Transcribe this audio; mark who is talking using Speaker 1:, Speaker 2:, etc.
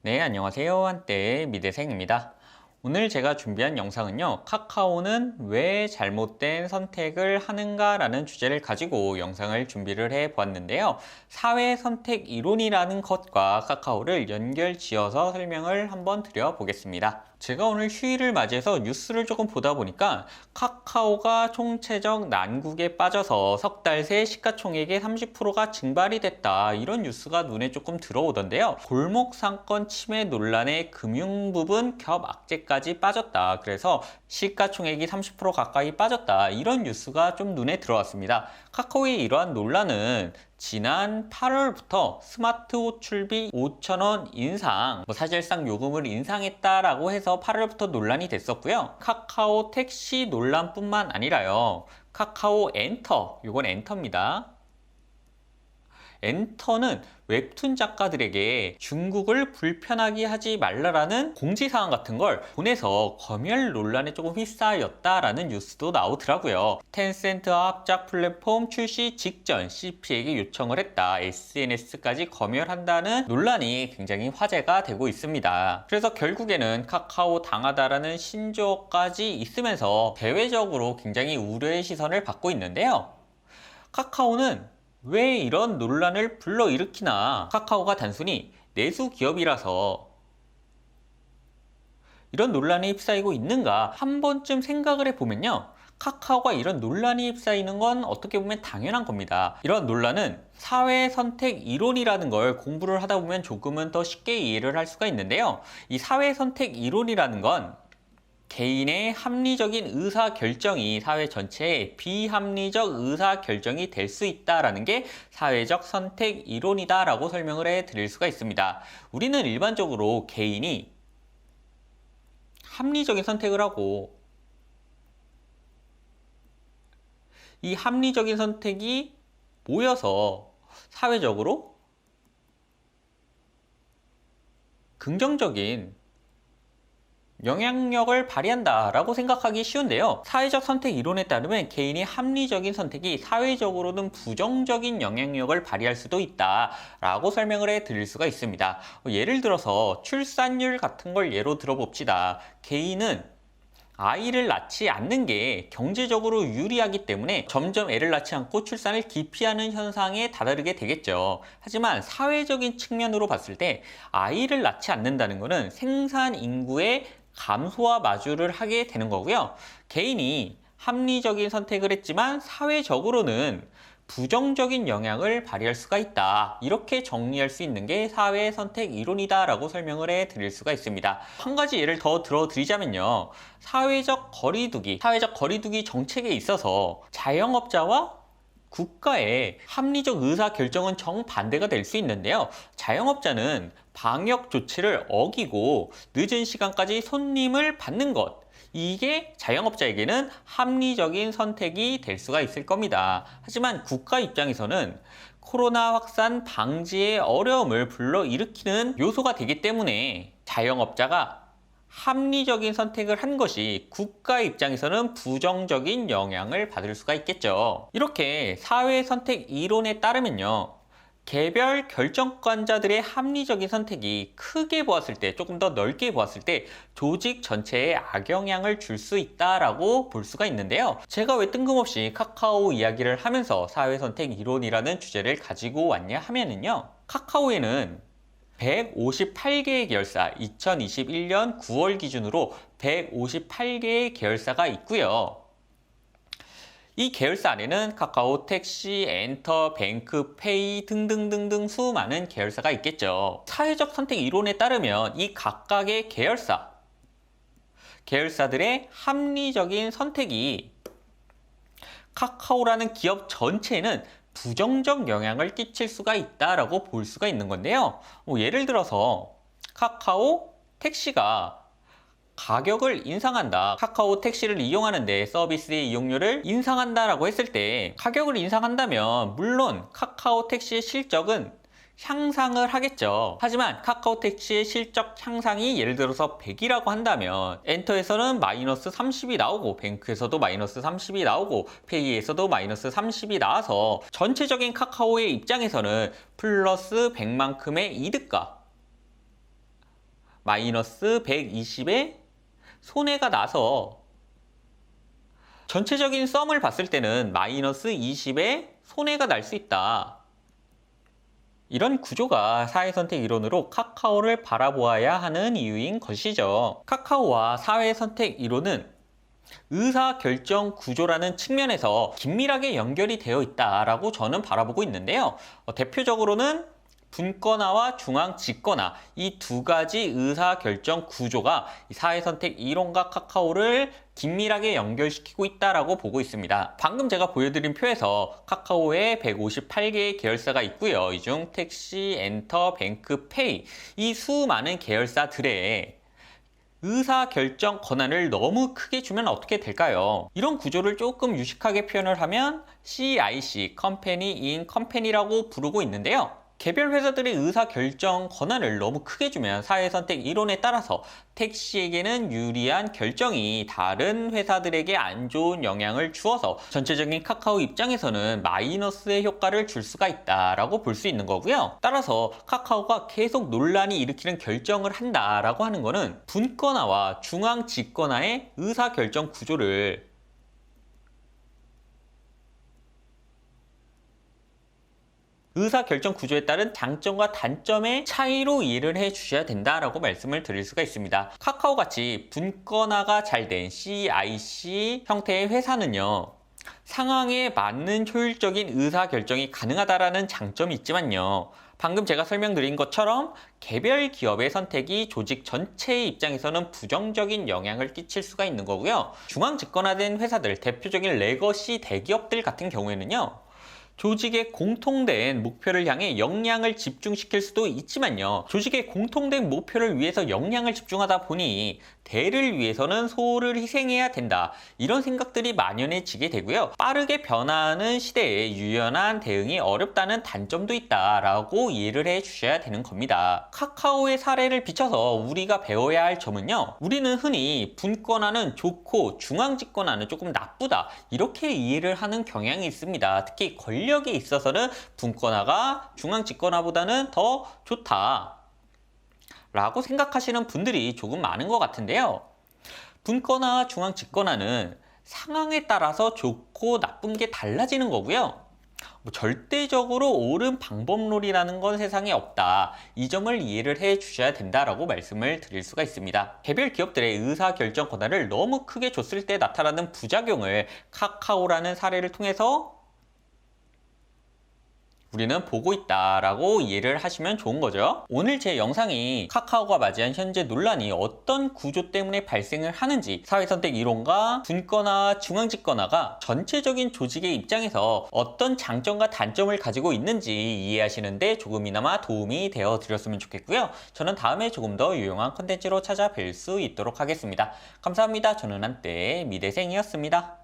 Speaker 1: 네, 안녕하세요. 한때의 미대생입니다. 오늘 제가 준비한 영상은요, 카카오는 왜 잘못된 선택을 하는가라는 주제를 가지고 영상을 준비를 해 보았는데요. 사회 선택 이론이라는 것과 카카오를 연결 지어서 설명을 한번 드려 보겠습니다. 제가 오늘 휴일을 맞이해서 뉴스를 조금 보다 보니까 카카오가 총체적 난국에 빠져서 석 달 새 시가총액의 30%가 증발이 됐다. 이런 뉴스가 눈에 조금 들어오던데요. 골목 상권 침해 논란에 금융 부분 겹 악재까지 빠졌다. 그래서 시가총액이 30% 가까이 빠졌다. 이런 뉴스가 좀 눈에 들어왔습니다. 카카오의 이러한 논란은 지난 8월부터 스마트 호출비 5,000원 인상, 사실상 요금을 인상했다라고 해서 8월부터 논란이 됐었고요. 카카오 택시 논란뿐만 아니라요. 카카오 엔터, 요건 엔터입니다. 엔터는 웹툰 작가들에게 중국을 불편하게 하지 말라라는 공지사항 같은 걸 보내서 검열 논란에 조금 휩싸였다라는 뉴스도 나오더라고요. 텐센트와 합작 플랫폼 출시 직전 CP에게 요청을 했다. SNS까지 검열한다는 논란이 굉장히 화제가 되고 있습니다. 그래서 결국에는 카카오 당하다라는 신조어까지 있으면서 대외적으로 굉장히 우려의 시선을 받고 있는데요. 카카오는 왜 이런 논란을 불러일으키나? 카카오가 단순히 내수 기업이라서 이런 논란에 휩싸이고 있는가 한 번쯤 생각을 해보면요. 카카오가 이런 논란에 휩싸이는 건 어떻게 보면 당연한 겁니다. 이런 논란은 사회 선택 이론이라는 걸 공부를 하다 보면 조금은 더 쉽게 이해를 할 수가 있는데요. 이 사회 선택 이론이라는 건 개인의 합리적인 의사결정이 사회 전체의 비합리적 의사결정이 될 수 있다는 게 사회적 선택 이론이다라고 설명을 해 드릴 수가 있습니다. 우리는 일반적으로 개인이 합리적인 선택을 하고 이 합리적인 선택이 모여서 사회적으로 긍정적인 영향력을 발휘한다라고 생각하기 쉬운데요. 사회적 선택 이론에 따르면 개인이 합리적인 선택이 사회적으로는 부정적인 영향력을 발휘할 수도 있다라고 설명을 해 드릴 수가 있습니다. 예를 들어서 출산율 같은 걸 예로 들어봅시다. 개인은 아이를 낳지 않는 게 경제적으로 유리하기 때문에 점점 애를 낳지 않고 출산을 기피하는 현상에 다다르게 되겠죠. 하지만 사회적인 측면으로 봤을 때 아이를 낳지 않는다는 것은 생산 인구의 감소와 마주를 하게 되는 거고요. 개인이 합리적인 선택을 했지만 사회적으로는 부정적인 영향을 발휘할 수가 있다. 이렇게 정리할 수 있는 게 사회 선택 이론이다 라고 설명을 해 드릴 수가 있습니다. 한 가지 예를 더 들어 드리자면요. 사회적 거리두기 정책에 있어서 자영업자와 국가의 합리적 의사결정은 정반대가 될 수 있는데요. 자영업자는 방역 조치를 어기고 늦은 시간까지 손님을 받는 것, 이게 자영업자에게는 합리적인 선택이 될 수가 있을 겁니다. 하지만 국가 입장에서는 코로나 확산 방지에 어려움을 불러일으키는 요소가 되기 때문에 자영업자가 합리적인 선택을 한 것이 국가 입장에서는 부정적인 영향을 받을 수가 있겠죠. 이렇게 사회 선택 이론에 따르면요. 개별 결정권자들의 합리적인 선택이 크게 보았을 때, 조금 더 넓게 보았을 때 조직 전체에 악영향을 줄 수 있다라고 볼 수가 있는데요. 제가 왜 뜬금없이 카카오 이야기를 하면서 사회 선택 이론이라는 주제를 가지고 왔냐 하면은요. 카카오에는 158개의 계열사, 2021년 9월 기준으로 158개의 계열사가 있고요. 이 계열사 안에는 카카오, 택시, 엔터, 뱅크, 페이 등등등등 수많은 계열사가 있겠죠. 사회적 선택 이론에 따르면 이 각각의 계열사들의 합리적인 선택이 카카오라는 기업 전체에는 부정적 영향을 끼칠 수가 있다라고 볼 수가 있는 건데요. 예를 들어서 카카오 택시가 가격을 인상한다. 카카오 택시를 이용하는데 서비스의 이용료를 인상한다라고 했을 때 가격을 인상한다면 물론 카카오 택시의 실적은 향상을 하겠죠. 하지만 카카오 택시의 실적 향상이 예를 들어서 100이라고 한다면 엔터에서는 마이너스 30이 나오고 뱅크에서도 마이너스 30이 나오고 페이에서도 마이너스 30이 나와서 전체적인 카카오의 입장에서는 플러스 100만큼의 이득과 마이너스 120의 손해가 나서 전체적인 썸을 봤을 때는 마이너스 20의 손해가 날 수 있다. 이런 구조가 사회선택 이론으로 카카오를 바라보아야 하는 이유인 것이죠. 카카오와 사회선택 이론은 의사결정 구조라는 측면에서 긴밀하게 연결이 되어 있다라고 저는 바라보고 있는데요. 대표적으로는 분권화와 중앙 집권화, 이 두 가지 의사결정 구조가 사회선택 이론과 카카오를 긴밀하게 연결시키고 있다라고 보고 있습니다. 방금 제가 보여드린 표에서 카카오에 158개의 계열사가 있고요. 이 중 택시, 엔터, 뱅크, 페이, 이 수많은 계열사들의 의사결정 권한을 너무 크게 주면 어떻게 될까요? 이런 구조를 조금 유식하게 표현을 하면 CIC, Company in Company라고 부르고 있는데요. 개별 회사들의 의사결정 권한을 너무 크게 주면 사회선택 이론에 따라서 택시에게는 유리한 결정이 다른 회사들에게 안 좋은 영향을 주어서 전체적인 카카오 입장에서는 마이너스의 효과를 줄 수가 있다라고 볼 수 있는 거고요. 따라서 카카오가 계속 논란이 일으키는 결정을 한다라고 하는 거는 분권화와 중앙 집권화의 의사결정 구조를 의사결정 구조에 따른 장점과 단점의 차이로 이해를 해 주셔야 된다라고 말씀을 드릴 수가 있습니다. 카카오같이 분권화가 잘 된 CIC 형태의 회사는요, 상황에 맞는 효율적인 의사결정이 가능하다라는 장점이 있지만요, 방금 제가 설명드린 것처럼 개별 기업의 선택이 조직 전체의 입장에서는 부정적인 영향을 끼칠 수가 있는 거고요. 중앙 집권화된 회사들, 대표적인 레거시 대기업들 같은 경우에는요, 조직의 공통된 목표를 향해 역량을 집중시킬 수도 있지만요, 조직의 공통된 목표를 위해서 역량을 집중하다 보니 대를 위해서는 소를 희생해야 된다, 이런 생각들이 만연해지게 되고요. 빠르게 변화하는 시대에 유연한 대응이 어렵다는 단점도 있다라고 이해를 해 주셔야 되는 겁니다. 카카오의 사례를 비춰서 우리가 배워야 할 점은요, 우리는 흔히 분권화는 좋고 중앙 집권화는 조금 나쁘다, 이렇게 이해를 하는 경향이 있습니다. 특히 권력에 있어서는 분권화가 중앙 집권화보다는 더 좋다 라고 생각하시는 분들이 조금 많은 것 같은데요. 분권화와 중앙 집권화는 상황에 따라서 좋고 나쁜 게 달라지는 거고요. 절대적으로 옳은 방법론이라는 건 세상에 없다, 이 점을 이해를 해 주셔야 된다라고 말씀을 드릴 수가 있습니다. 개별 기업들의 의사결정 권한을 너무 크게 줬을 때 나타나는 부작용을 카카오라는 사례를 통해서 우리는 보고 있다라고 이해를 하시면 좋은 거죠. 오늘 제 영상이 카카오가 맞이한 현재 논란이 어떤 구조 때문에 발생을 하는지, 사회선택 이론과 분권화, 중앙집권화가 전체적인 조직의 입장에서 어떤 장점과 단점을 가지고 있는지 이해하시는데 조금이나마 도움이 되어 드렸으면 좋겠고요. 저는 다음에 조금 더 유용한 컨텐츠로 찾아뵐 수 있도록 하겠습니다. 감사합니다. 저는 한때 미대생이었습니다.